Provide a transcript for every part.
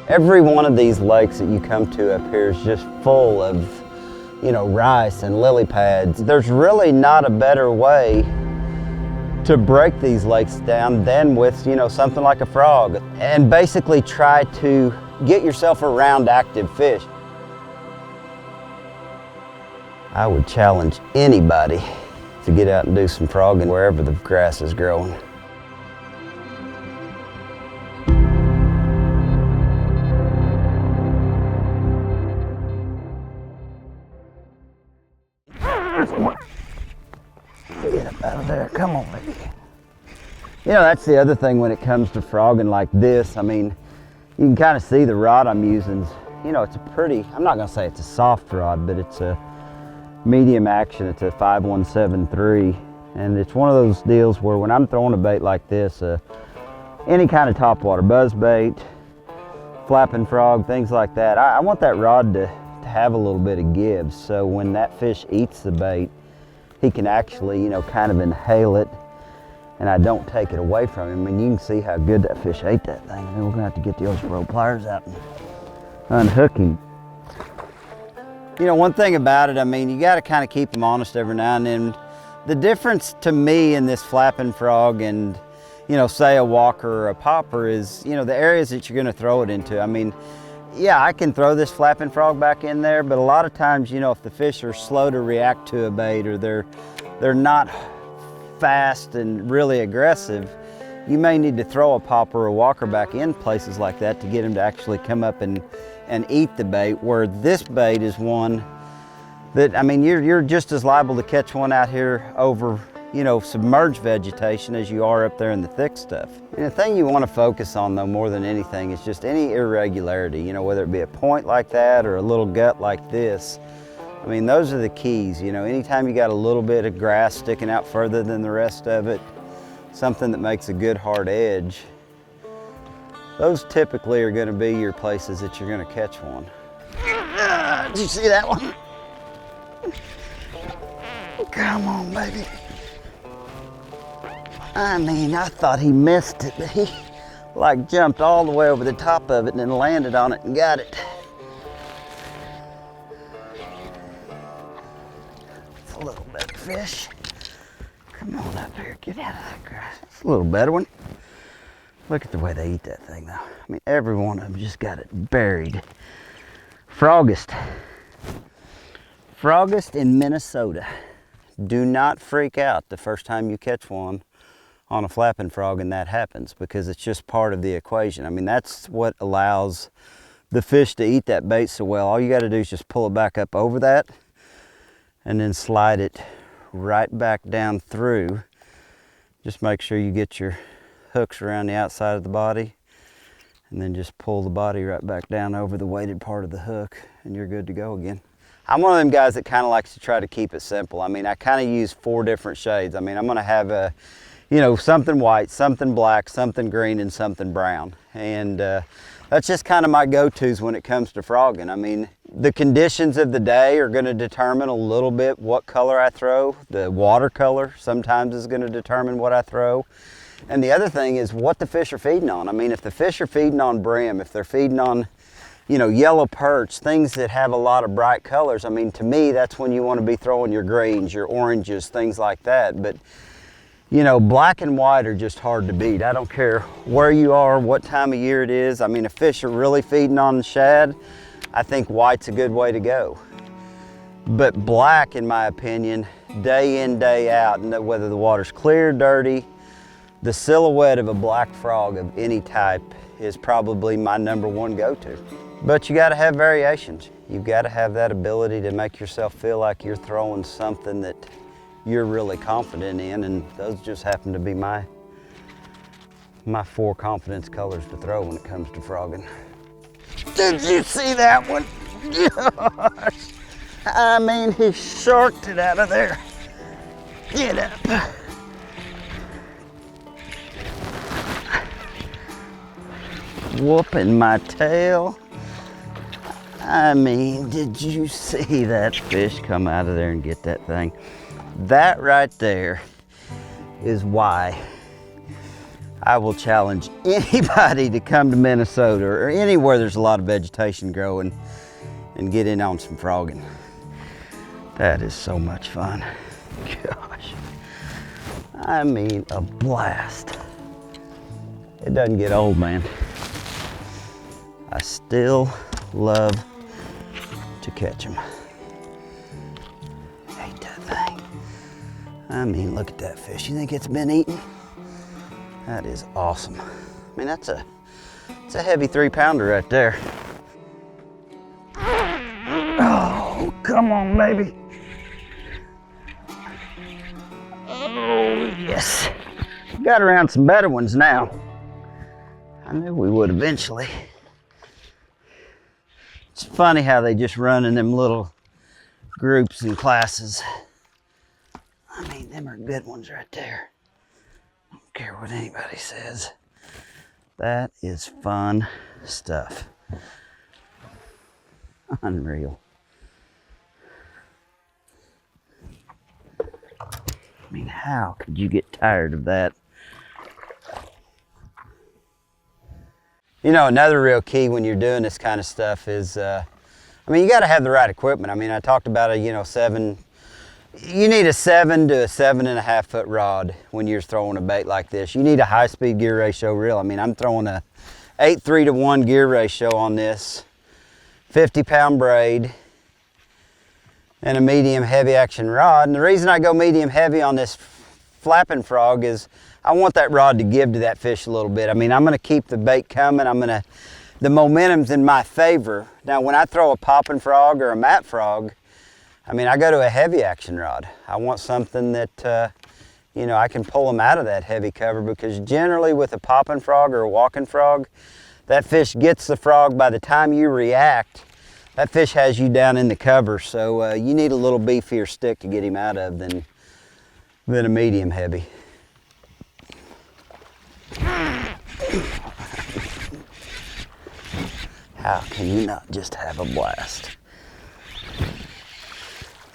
Every one of these lakes that you come to up here is just full of, you know, rice and lily pads. There's really not a better way to break these lakes down than with, you know, something like a frog, and basically try to get yourself around active fish. I would challenge anybody to get out and do some frogging wherever the grass is growing. Get up out of there, come on baby. You know, that's the other thing when it comes to frogging like this. I mean, you can kind of see the rod I'm using. You know, it's a pretty, I'm not gonna say it's a soft rod, but it's a medium action. It's a 5173. And it's one of those deals where when I'm throwing a bait like this, any kind of topwater, buzz bait, flapping frog, things like that, I want that rod to have a little bit of give. So when that fish eats the bait, he can actually, you know, kind of inhale it, and I don't take it away from him. I mean, you can see how good that fish ate that thing. I mean, we're gonna have to get the old pliers out and unhook him. You know, one thing about it, I mean, you gotta kind of keep them honest every now and then. The difference to me in this flapping frog and, you know, say a walker or a popper is, you know, the areas that you're gonna throw it into. I mean, yeah, I can throw this flapping frog back in there, but a lot of times, you know, if the fish are slow to react to a bait, or they're not fast and really aggressive, you may need to throw a popper or a walker back in places like that to get them to actually come up and eat the bait, where this bait is one that, I mean, you're just as liable to catch one out here over, you know, submerged vegetation as you are up there in the thick stuff. And the thing you want to focus on, though, more than anything, is just any irregularity, you know, whether it be a point like that or a little gut like this. I mean, those are the keys, you know. Anytime you got a little bit of grass sticking out further than the rest of it, something that makes a good hard edge, those typically are going to be your places that you're going to catch one. Did you see that one? Come on, baby. I mean, I thought he missed it, but he like jumped all the way over the top of it and then landed on it and got it. It's a little better fish. Come on up here, get out of that grass. It's a little better one. Look at the way they eat that thing though. I mean, every one of them just got it buried. Froggist. Froggist in Minnesota. Do not freak out the first time you catch one on a flapping frog and that happens, because it's just part of the equation. I mean, that's what allows the fish to eat that bait so well. All you got to do is just pull it back up over that and then slide it right back down through. Just make sure you get your hooks around the outside of the body, and then just pull the body right back down over the weighted part of the hook, and you're good to go again. I'm one of them guys that kind of likes to try to keep it simple. I mean, I kind of use 4 different shades. I mean, I'm gonna have a, you know, something white, something black, something green, and something brown. And that's just kind of my go-tos when it comes to frogging. I mean, the conditions of the day are gonna determine a little bit what color I throw. The watercolor sometimes is gonna determine what I throw. And the other thing is what the fish are feeding on. I mean, if the fish are feeding on brim, if they're feeding on, you know, yellow perch, things that have a lot of bright colors, I mean, to me, that's when you want to be throwing your greens, your oranges, things like that. But, you know, black and white are just hard to beat. I don't care where you are, what time of year it is. I mean, if fish are really feeding on shad, I think white's a good way to go. But black, in my opinion, day in, day out, and whether the water's clear, dirty, the silhouette of a black frog of any type is probably my #1 go-to. But you gotta have variations. You've gotta have that ability to make yourself feel like you're throwing something that you're really confident in, and those just happen to be my 4 confidence colors to throw when it comes to frogging. Did you see that one? Gosh. I mean, he sharked it out of there. Get up. Whooping my tail. I mean, did you see that fish come out of there and get that thing? That right there is why I will challenge anybody to come to Minnesota or anywhere there's a lot of vegetation growing and get in on some frogging. That is so much fun. Gosh. I mean, a blast. It doesn't get old, man. I still love to catch them. Hate that thing. I mean, look at that fish. You think it's been eaten? That is awesome. I mean, it's a heavy 3-pounder right there. Oh, come on, baby. Oh, yes. Got around some better ones now. I knew we would eventually. It's funny how they just run in them little groups and classes. I mean, them are good ones right there. Don't care what anybody says. That is fun stuff. Unreal. I mean, how could you get tired of that? You know, another real key when you're doing this kind of stuff is, I mean, you got to have the right equipment. I mean, I talked about you need a 7 to 7.5 foot rod when you're throwing a bait like this. You need a high speed gear ratio reel. I mean, I'm throwing a 8:3 to 1 gear ratio on this, 50-pound braid, and a medium heavy action rod. And the reason I go medium heavy on this flapping frog is I want that rod to give to that fish a little bit. I mean, I'm gonna keep the bait coming. The momentum's in my favor. Now, when I throw a popping frog or a mat frog, I mean, I go to a heavy action rod. I want something that, I can pull them out of that heavy cover, because generally with a popping frog or a walking frog, that fish gets the frog by the time you react. That fish has you down in the cover, so you need a little beefier stick to get him out of than a medium heavy. How can you not just have a blast?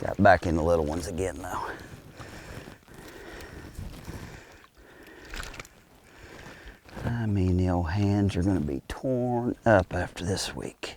Got back in the little ones again though. I mean, the old hands are gonna be torn up after this week.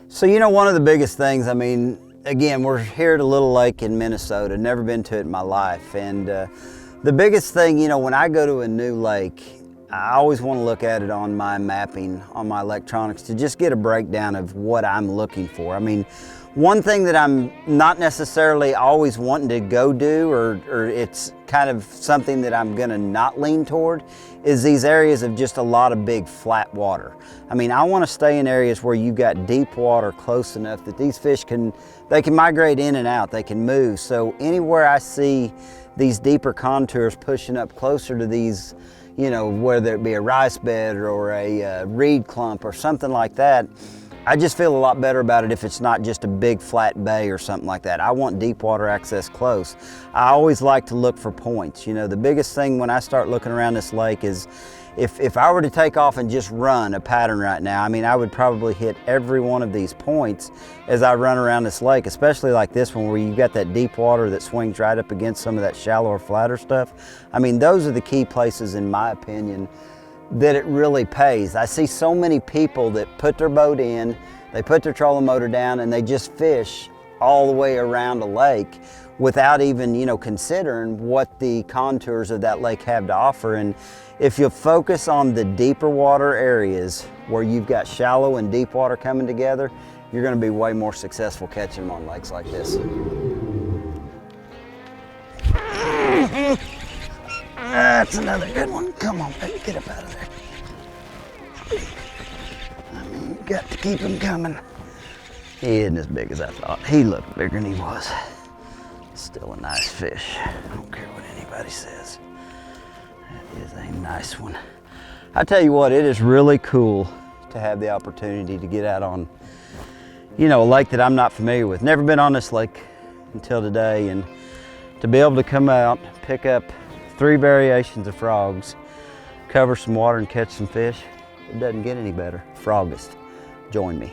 So, one of the biggest things, I mean, again, we're here at a little lake in Minnesota, never been to it in my life. And the biggest thing, when I go to a new lake, I always want to look at it on my mapping, on my electronics, to just get a breakdown of what I'm looking for. I mean, one thing that I'm not necessarily always wanting to go do, or it's kind of something that I'm gonna not lean toward, is these areas of just a lot of big flat water. I mean, I wanna stay in areas where you've got deep water close enough that these fish can migrate in and out, they can move. So anywhere I see these deeper contours pushing up closer to these, whether it be a rice bed or a reed clump or something like that, I just feel a lot better about it if it's not just a big flat bay or something like that. I want deep water access close. I always like to look for points. The biggest thing when I start looking around this lake is if I were to take off and just run a pattern right now, I mean, I would probably hit every one of these points as I run around this lake, especially like this one where you've got that deep water that swings right up against some of that shallower, flatter stuff. I mean, those are the key places, in my opinion, that it really pays. I see so many people that put their boat in, they put their trolling motor down, and they just fish all the way around a lake without even, considering what the contours of that lake have to offer. And if you focus on the deeper water areas where you've got shallow and deep water coming together, you're gonna be way more successful catching them on lakes like this. That's another good one. Come on, baby, get up out of there. I mean, you got to keep him coming. He isn't as big as I thought. He looked bigger than he was. Still a nice fish. I don't care what anybody says. That is a nice one. I tell you what, it is really cool to have the opportunity to get out on, a lake that I'm not familiar with. Never been on this lake until today, and to be able to come out, pick up 3 variations of frogs, cover some water and catch some fish, it doesn't get any better. Froggist, join me.